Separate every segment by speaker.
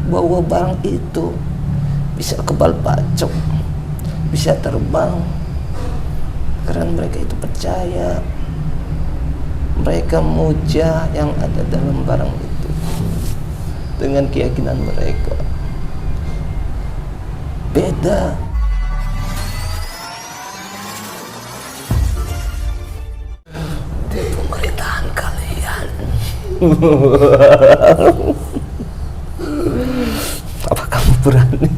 Speaker 1: bahwa barang itu bisa kebal pacok, bisa terbang, karena mereka itu percaya, mereka muja yang ada dalam barang itu dengan keyakinan mereka. Beda. Di pemerintahan kalian. Apa kamu berani?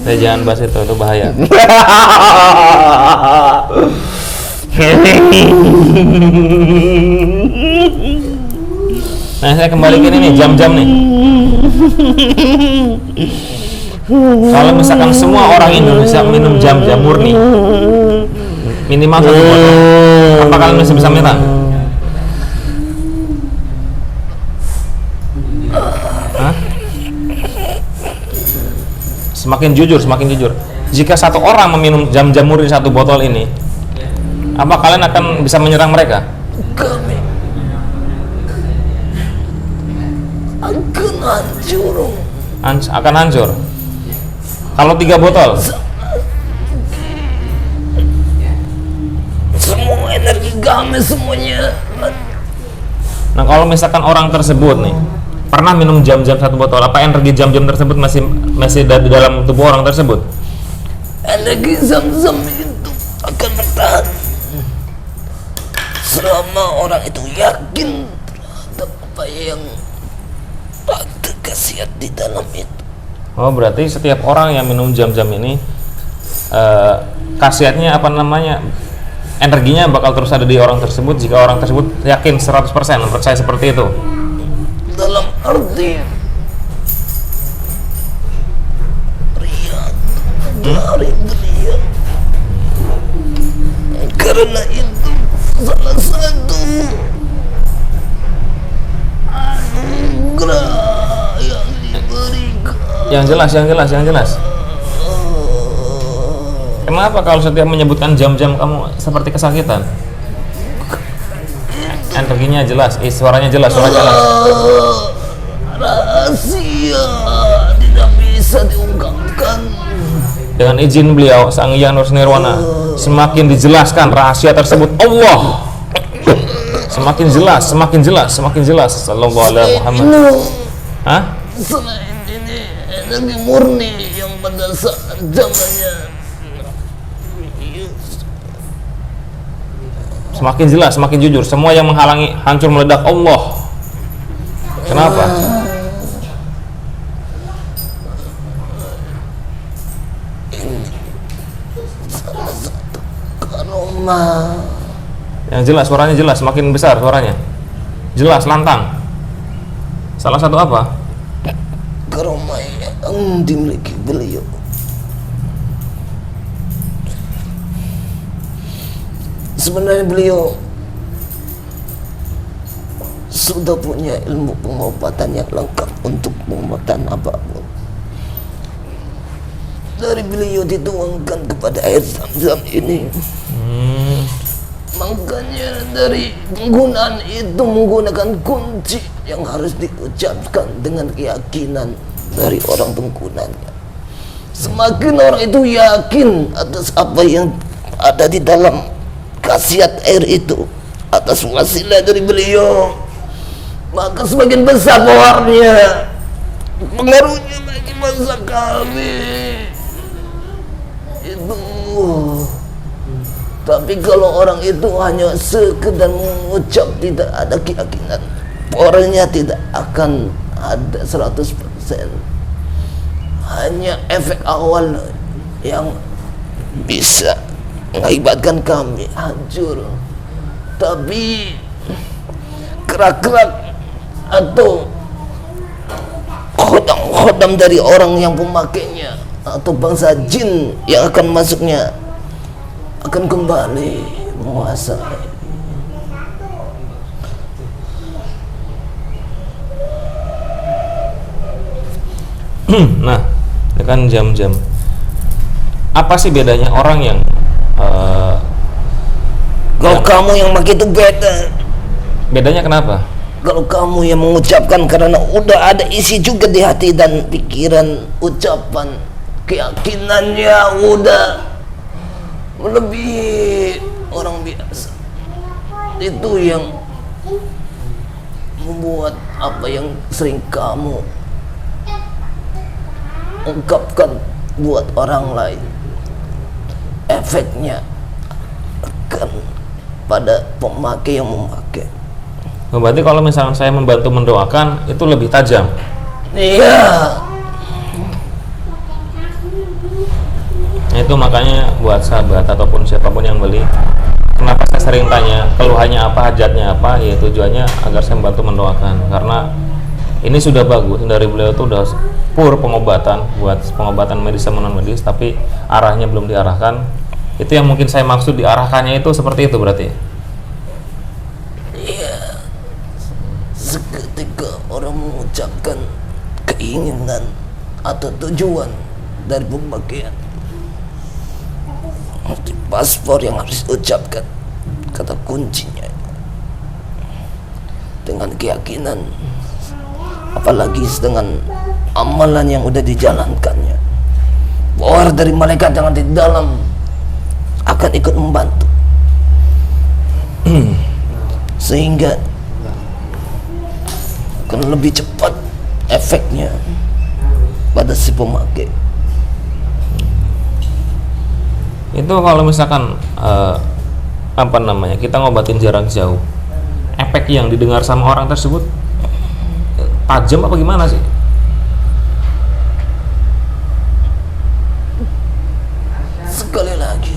Speaker 2: Saya jangan bahas itu bahaya. Nah, saya kembali ke ini nih, jam-jam nih. Kalau misalkan semua orang Indonesia minum jam-jam murni, minimal 1 botol, apa kalian masih bisa minum? Hah? Semakin jujur. Jika satu orang meminum jam-jam murni 1 botol ini, apa kalian akan bisa menyerang mereka?
Speaker 1: Kami akan hancur.
Speaker 2: Akan hancur. Kalau 3 botol,
Speaker 1: semua energi kami semuanya.
Speaker 2: nah kalau misalkan orang tersebut nih pernah minum jam-jam 1 botol, apa energi jam-jam tersebut masih ada di dalam tubuh orang tersebut?
Speaker 1: Energi zam-zam itu akan bertahan selama orang itu yakin terhadap apa yang ada khasiat di dalam itu.
Speaker 2: Oh, berarti setiap orang yang minum jam-jam ini khasiatnya apa namanya, energinya bakal terus ada di orang tersebut jika orang tersebut yakin 100% percaya seperti itu.
Speaker 1: Dalam arti riak dari beliau, karena itu salah satu anugerah yang diberikan.
Speaker 2: Yang jelas. Kenapa kalau setiap menyebutkan jam-jam kamu seperti kesakitan? Energinya jelas, suaranya jelas.
Speaker 1: Rahasia tidak bisa diungkapkan.
Speaker 2: Dengan izin beliau Sang Hyang Nirwana, semakin dijelaskan rahasia tersebut Allah semakin jelas. Sallallahu alaihi Muhammad. Hah?
Speaker 1: Selain ini energi murni yang pada saat zamannya
Speaker 2: Semakin jelas, semakin jujur. Semua yang menghalangi hancur meledak Allah. Kenapa?
Speaker 1: karoma.
Speaker 2: Yang jelas, suaranya jelas, semakin besar suaranya. Jelas, lantang. Salah satu apa?
Speaker 1: Karoma yang dimiliki beliau. Sebenarnya beliau sudah punya ilmu pengobatan yang lengkap untuk pengobatan apapun. Dari beliau dituangkan kepada air zam-zam ini. Makanya dari penggunaan itu menggunakan kunci yang harus diucapkan dengan keyakinan dari orang penggunanya. Semakin orang itu yakin atas apa yang ada di dalam khasiat air itu, atas wasilah dari beliau, maka semakin besar pengaruhnya bagi masa kami itu. Tapi kalau orang itu hanya sekedar mengucap, tidak ada keyakinan, orangnya tidak akan ada 100%. Hanya efek awal yang bisa mengakibatkan kami hancur. Tapi kerak-kerak atau khodam dari orang yang pemakainya atau bangsa jin yang akan masuknya akan kembali menguasai.
Speaker 2: Nah, ini kan jam-jam. Apa sih bedanya orang yang
Speaker 1: Kalau kamu yang pakai itu beda.
Speaker 2: bedanya kenapa?
Speaker 1: kalau kamu yang mengucapkan karena udah ada isi juga di hati dan pikiran, ucapan, keyakinannya udah melebihi orang biasa, itu yang membuat apa yang sering kamu ungkapkan buat orang lain, efeknya akan pada pemakai yang memakai.
Speaker 2: Berarti kalau misalnya saya membantu mendoakan itu lebih tajam.
Speaker 1: Iya.
Speaker 2: Nah, itu makanya buat sahabat ataupun siapapun yang beli, kenapa saya sering tanya keluhannya apa, hajatnya apa, ya tujuannya agar saya membantu mendoakan, karena ini sudah bagus dari beliau itu udah pur pengobatan, buat pengobatan medis sama non medis, tapi arahnya belum diarahkan. Itu yang mungkin saya maksud, diarahkannya itu seperti itu berarti.
Speaker 1: Iya. Seketika orang mengucapkan keinginan atau tujuan dari pemakaian, di paspor yang harus diucapkan kata kuncinya dengan keyakinan, apalagi dengan amalan yang udah dijalankannya, bahwa dari malaikat yang di dalam akan ikut membantu sehingga akan lebih cepat efeknya pada si pemakai.
Speaker 2: Itu kalau misalkan apa namanya, kita ngobatin jarak jauh, efek yang didengar sama orang tersebut tajam apa gimana sih?
Speaker 1: Sekali lagi,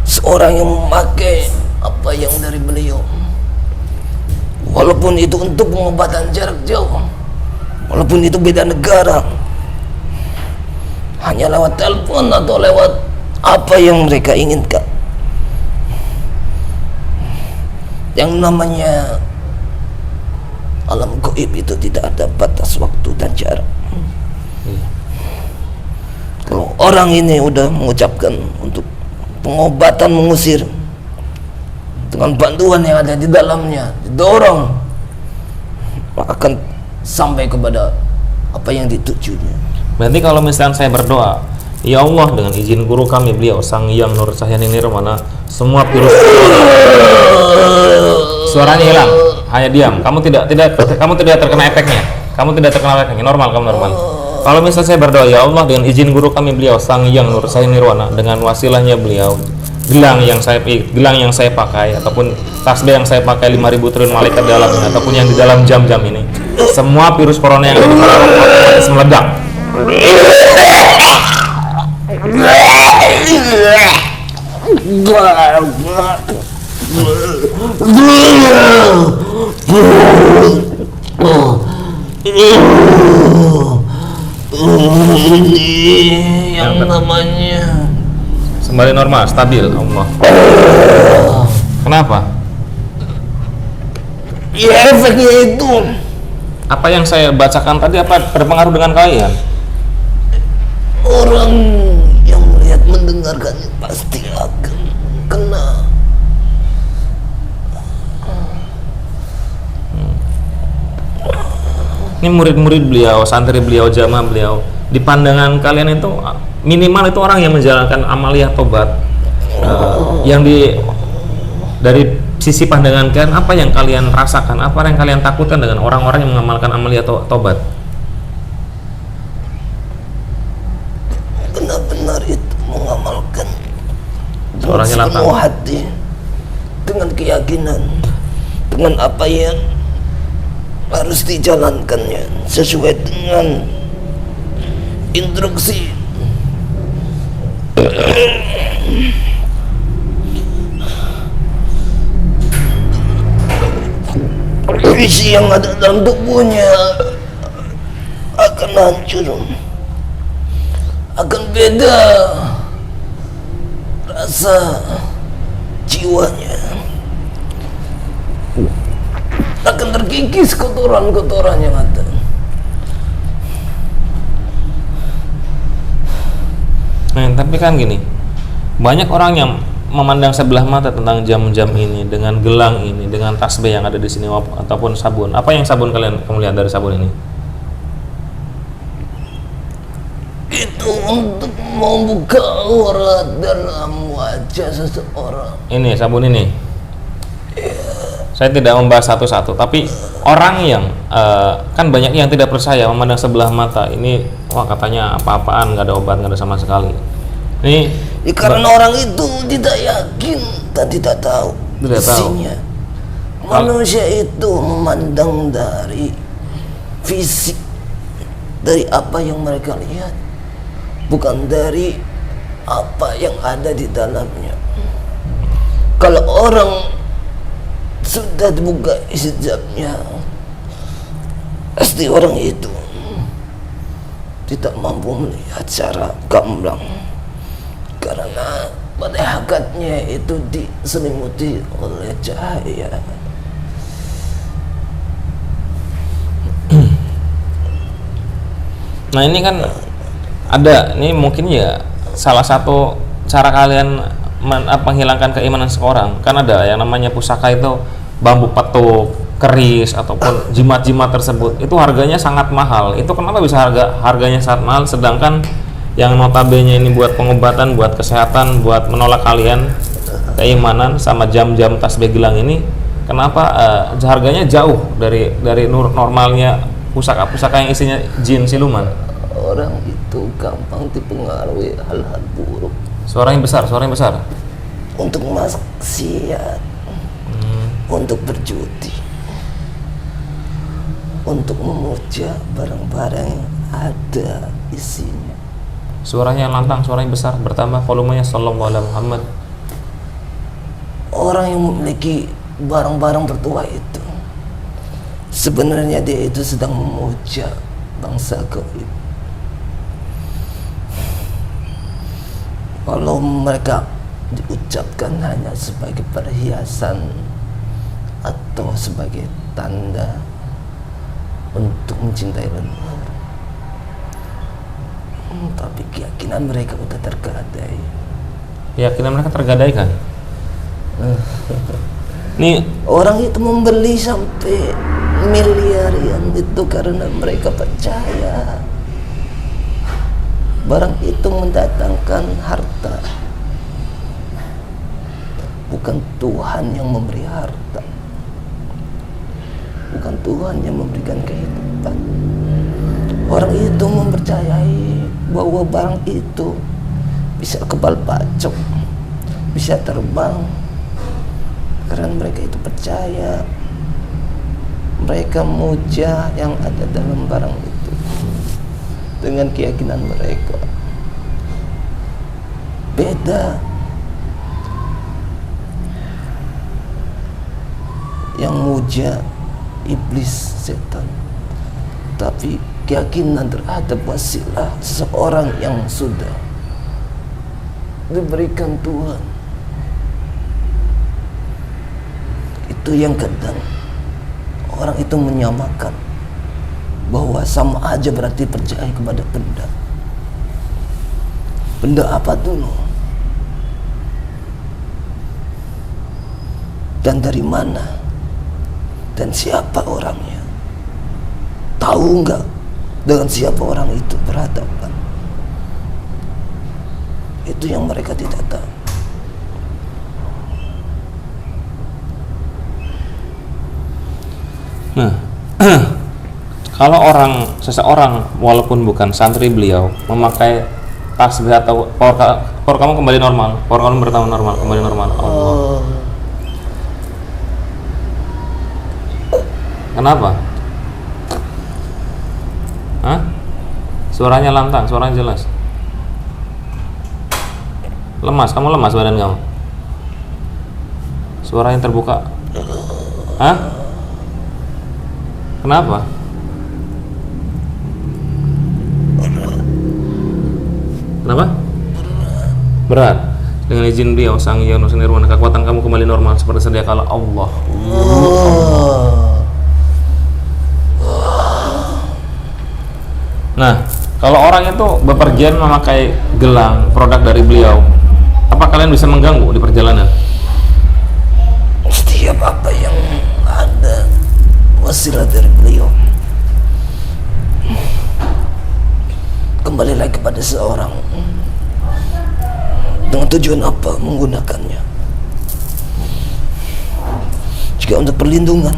Speaker 1: seorang yang memakai apa yang dari beliau, walaupun itu untuk pengobatan jarak jauh, walaupun itu beda negara, hanya lewat telepon atau lewat apa yang mereka inginkan, yang namanya alam gaib itu tidak ada batas waktu dan jarak. Kalau orang ini udah mengucapkan untuk pengobatan, mengusir dengan bantuan yang ada di dalamnya, didorong, maka akan sampai kepada apa yang ditujunya.
Speaker 2: Berarti kalau misalnya saya berdoa, ya Allah, dengan izin guru kami beliau Sang Hyang Nur Cahyani Nirwana, semua virus suaranya hilang, hanya diam. Kamu tidak terkena efeknya. Kamu tidak terkena efeknya. Normal, kamu normal. Kalau misalnya saya berdoa, ya Allah, dengan izin guru kami beliau Sang Hyang Nur Cahyani Nirwana, dengan wasilahnya beliau, gelang yang saya pakai ataupun tasbih yang saya pakai 5.000 triliun malaikat dalamnya ataupun yang di dalam jam-jam ini, semua virus corona yang ada di dalam otomatis meledak.
Speaker 1: Ini yang namanya
Speaker 2: Kembali normal, stabil, Allah. Kenapa?
Speaker 1: ya efeknya itu.
Speaker 2: Apa yang saya bacakan tadi apa berpengaruh dengan kalian?
Speaker 1: Orang yang melihat mendengarkannya pasti akan kena.
Speaker 2: Ini murid-murid beliau, santri beliau, jamaah beliau, di pandangan kalian itu minimal itu orang yang menjalankan amaliyah tobat. Dari sisi pandangan kalian, apa yang kalian rasakan, apa yang kalian takutkan dengan orang-orang yang mengamalkan amaliyah tobat?
Speaker 1: Benar-benar itu mengamalkan
Speaker 2: Suaranya lantang.
Speaker 1: sepenuh hati, dengan keyakinan, dengan apa yang harus dijalankannya sesuai dengan instruksi visi yang ada dalam tubuhnya akan hancur, akan beda rasa jiwanya, akan terkikis kotoran-kotoran yang ada.
Speaker 2: Nah, tapi kan gini, banyak orang yang memandang sebelah mata tentang jam-jam ini, dengan gelang ini, dengan tasbih yang ada di sini ataupun sabun. Apa yang sabun kamu lihat dari sabun ini?
Speaker 1: Itu untuk membuka aurat dalam wajah seseorang.
Speaker 2: Ini sabun ini. Saya tidak membahas satu-satu, tapi orang yang kan banyak yang tidak percaya memandang sebelah mata ini, wah katanya apa-apaan, nggak ada obat, nggak ada sama sekali. Ini
Speaker 1: Karena orang itu tidak yakin dan tidak tahu isinya. Manusia itu memandang dari fisik, dari apa yang mereka lihat, bukan dari apa yang ada di dalamnya. Kalau orang sudah dibuka hijabnya, pasti orang itu tidak mampu melihat secara gamblang, karena pada hakikatnya itu diselimuti oleh cahaya.
Speaker 2: Nah ini kan ada, ini mungkin ya salah satu cara kalian menghilangkan keimanan seorang. Kan ada yang namanya pusaka itu bambu petuk, keris ataupun jimat-jimat tersebut. Itu harganya sangat mahal. Itu kenapa bisa harganya sangat mahal, sedangkan yang notabene ini buat pengobatan, buat kesehatan, buat menolak kalian keimanan sama jam-jam tasbih gelang ini, kenapa harganya jauh dari normalnya pusaka-pusaka yang isinya jin siluman?
Speaker 1: Orang itu gampang dipengaruhi hal-hal buruk.
Speaker 2: Suara yang besar.
Speaker 1: Untuk maksiat, untuk berjudi, untuk memuja barang-barang yang ada isinya.
Speaker 2: Suaranya lantang, suaranya besar, bertambah volumenya. Sallallahu alaihi Muhammad.
Speaker 1: Orang yang memiliki barang-barang bertuah itu, sebenarnya dia itu sedang memuja bangsa gaib. Kalau mereka diucapkan hanya sebagai perhiasan atau sebagai tanda untuk mencintai leluhur, tapi keyakinan mereka udah tergadai.
Speaker 2: Keyakinan mereka tergadaikan. Nih
Speaker 1: Orang itu membeli sampai miliaran itu karena mereka percaya barang itu mendatangkan harta. Bukan Tuhan yang memberi harta, bukan Tuhan yang memberikan kehidupan. Orang itu mempercayai bahwa barang itu bisa kebal pacok, bisa terbang, karena mereka itu percaya. Mereka muja yang ada dalam barang itu dengan keyakinan mereka. Beda yang muja iblis, setan, tapi keyakinan terhadap wasilah seseorang yang sudah diberikan Tuhan. Itu yang kadang orang itu menyamakan bahwa sama aja berarti percaya kepada benda. Benda apa dulu? Dan dari mana? Dan siapa orangnya? Tahu nggak dengan siapa orang itu berhadapan? Itu yang mereka tidak tahu.
Speaker 2: Nah, kalau seseorang walaupun bukan santri beliau memakai tasbih atau power kamu kembali normal, power kamu bertambah normal, kembali normal. Allah. Kenapa? Hah? Suaranya lantang, suaranya jelas. Lemas, kamu lemas badan kamu. Suaranya terbuka. Hah? Kenapa? Kenapa? Berat. Dengan izin beliau Sang Hyang Nusa Nirwana, kekuatan kamu kembali normal seperti sedia kala. Allah. Nah, kalau orang itu bepergian memakai gelang produk dari beliau, Apa kalian bisa mengganggu di perjalanan?
Speaker 1: Setiap apa yang ada wasilah dari beliau kembali lagi kepada seorang. Dengan tujuan apa menggunakannya? Jika untuk perlindungan,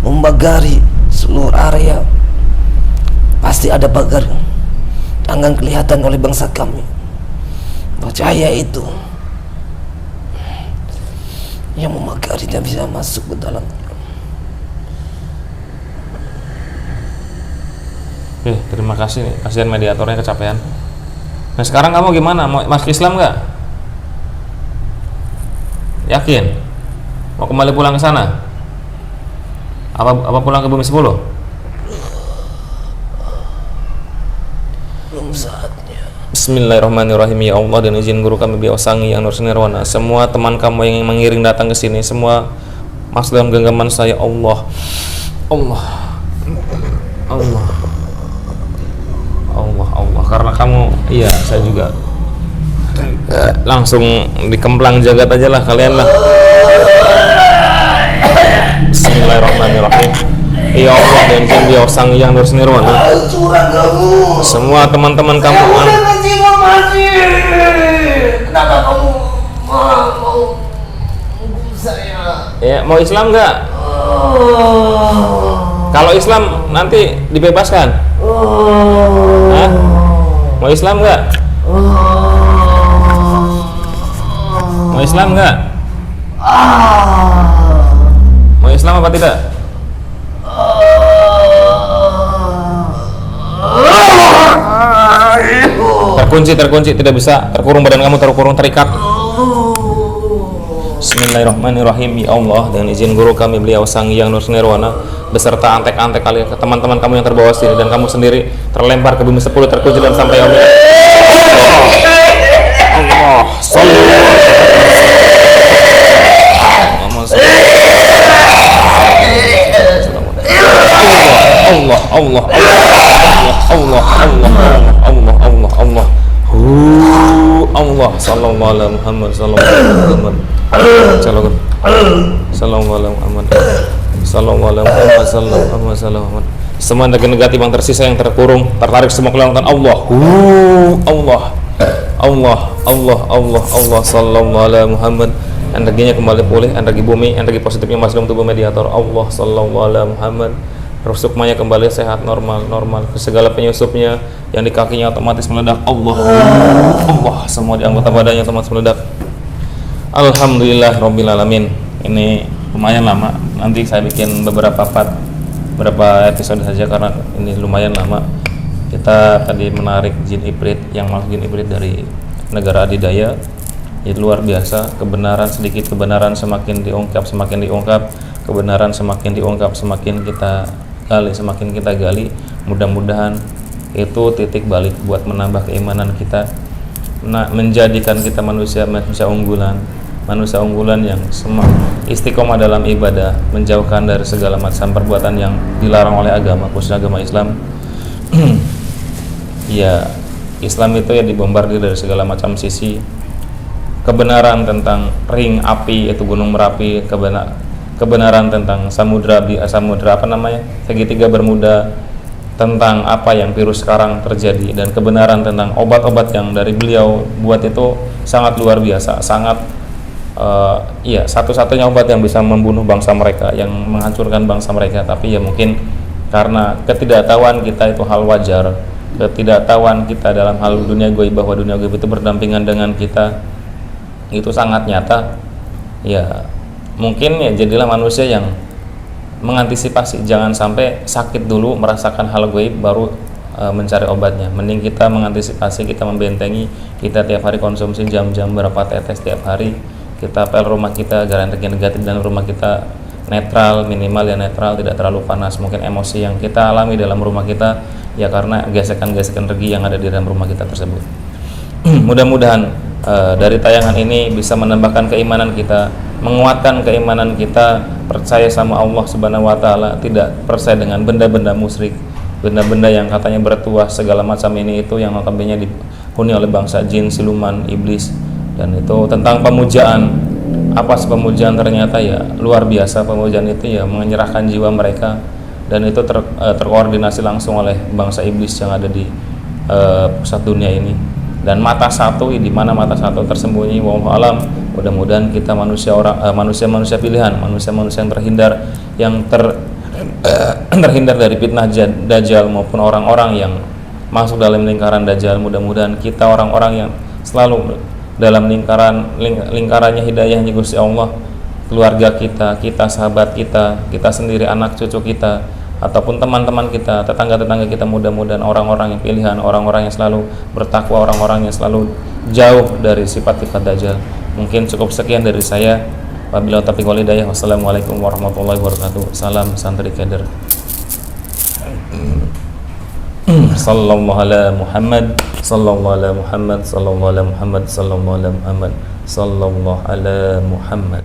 Speaker 1: membagari seluruh area, pasti ada pagar akan kelihatan oleh bangsa kami. Percaya itu yang memagarinya bisa masuk ke dalamnya.
Speaker 2: Oke, terima kasih nih. Kasihan mediatornya kecapean. Nah sekarang kamu gimana? Mau masuk Islam nggak? Yakin? Mau kembali pulang ke sana? Apa pulang ke bumi 10?
Speaker 1: Belum saatnya.
Speaker 2: Bismillahirrahmanirrahim. Ya Allah, dan izin guru kami Beliau Sangi yang Nur Nirwana, semua teman kamu yang mengiring datang ke sini, semua masuk dalam genggaman saya. Allah, Allah, Allah, Allah, Allah. Karena kamu, iya saya juga langsung dikemplang jagat aja lah kalian lah. Bismillahirrahmanirrahim. Ya Allah, dan izin Beliau Sangi yang Nur Nirwana, semua teman-teman kamu.
Speaker 1: Kenapa kamu mau menghukum saya?
Speaker 2: Ya, mau Islam nggak? Kalau Islam nanti dibebaskan. Hah? Mau Islam nggak? Mau Islam nggak? Mau Islam apa tidak? Terkunci, tidak bisa, terkurung, badan kamu terkurung, terikat. Bismillahirrahmanirrahim. Ya Allah, dengan izin guru kami Beliau Sangi yang Nur Nirwana, beserta antek-antek kalian, teman-teman kamu yang terbawa sini, dan kamu sendiri terlempar ke bumi 10, terkunci dan sampai yaumil Allah. Allah, Allah, Allah, Allah, Allah, Allah, Allah, sallallahu alaihi Muhammad, sallallahu alaihi Muhammad, sallallahu alaihi Muhammad, sallallahu alaihi Muhammad, sallallahu alaihi Muhammad. Semua energi negatif yang tersisa, yang terkurung, tertarik semua kelihatan Allah, Allah, Allah, Allah, Allah, Allah, sallallahu alaihi Muhammad. Energinya kembali pulih, energi bumi, energi positifnya masuk dalam tubuh mediator. Allah, sallallahu alaihi Muhammad. Sukmanya kembali sehat, normal, segala penyusupnya yang di kakinya otomatis meledak. Allah, Allah, semua di anggota badannya otomatis meledak. Alhamdulillah Rabbil Alamin. Ini lumayan lama, nanti saya bikin beberapa episode saja karena ini lumayan lama. Kita tadi menarik jin ibrit, yang masuk jin ibrit dari negara adidaya. Itu luar biasa, kebenaran sedikit, kebenaran semakin diungkap, kebenaran semakin diungkap, semakin kita gali, mudah-mudahan itu titik balik buat menambah keimanan kita, menjadikan kita manusia unggulan yang istiqomah dalam ibadah, menjauhkan dari segala macam perbuatan yang dilarang oleh agama, khususnya agama Islam. Ya, Islam itu ya dibombardir dari segala macam sisi. Kebenaran tentang ring api, itu Gunung Merapi, kebenaran tentang samudra apa namanya, segitiga Bermuda, tentang apa yang virus sekarang terjadi, dan kebenaran tentang obat-obat yang dari beliau buat itu sangat luar biasa, sangat satu-satunya obat yang bisa membunuh bangsa mereka, yang menghancurkan bangsa mereka. Tapi ya mungkin karena ketidaktahuan kita itu hal wajar, ketidaktahuan kita dalam hal dunia gaib, bahwa dunia gaib itu berdampingan dengan kita, itu sangat nyata. Ya mungkin ya jadilah manusia yang mengantisipasi, jangan sampai sakit dulu merasakan hal gaib baru mencari obatnya. Mending kita mengantisipasi, kita membentengi, kita tiap hari konsumsi jam-jam berapa tetes tiap hari, kita pel rumah kita agar energi negatif dan rumah kita netral, minimal ya netral, tidak terlalu panas. Mungkin emosi yang kita alami dalam rumah kita ya karena gesekan-gesekan energi yang ada di dalam rumah kita tersebut. Mudah-mudahan dari tayangan ini bisa menambahkan keimanan kita, menguatkan keimanan kita, percaya sama Allah Subhanahu wa taala, tidak percaya dengan benda-benda musyrik, benda-benda yang katanya bertuah segala macam ini itu yang notabene dihuni oleh bangsa jin, siluman, iblis, Dan itu tentang pemujaan. Apa sih pemujaan? Ternyata ya luar biasa. Pemujaan itu ya menyerahkan jiwa mereka, dan itu terkoordinasi langsung oleh bangsa iblis yang ada di pusat dunia ini. Dan mata satu, di mana mata satu tersembunyi, wallahu alam. Mudah-mudahan kita manusia pilihan, manusia yang terhindar dari fitnah Dajjal maupun orang-orang yang masuk dalam lingkaran Dajjal. Mudah-mudahan kita orang-orang yang selalu dalam lingkarannya hidayahnya Gusti Allah, keluarga kita, sahabat kita sendiri, anak cucu kita, ataupun teman-teman kita, tetangga-tetangga kita, mudah-mudahan orang-orang yang pilihan, orang-orang yang selalu bertakwa, orang-orang yang selalu jauh dari sifat-sifat Dajjal. Mungkin cukup sekian dari saya. Wabillahi taufiq wal hidayah. Wassalamualaikum warahmatullahi wabarakatuh. Salam santri kader. Sallallahu ala Muhammad, sallallahu ala Muhammad, sallallahu ala Muhammad, sallallahu ala Muhammad, sallallahu ala Muhammad.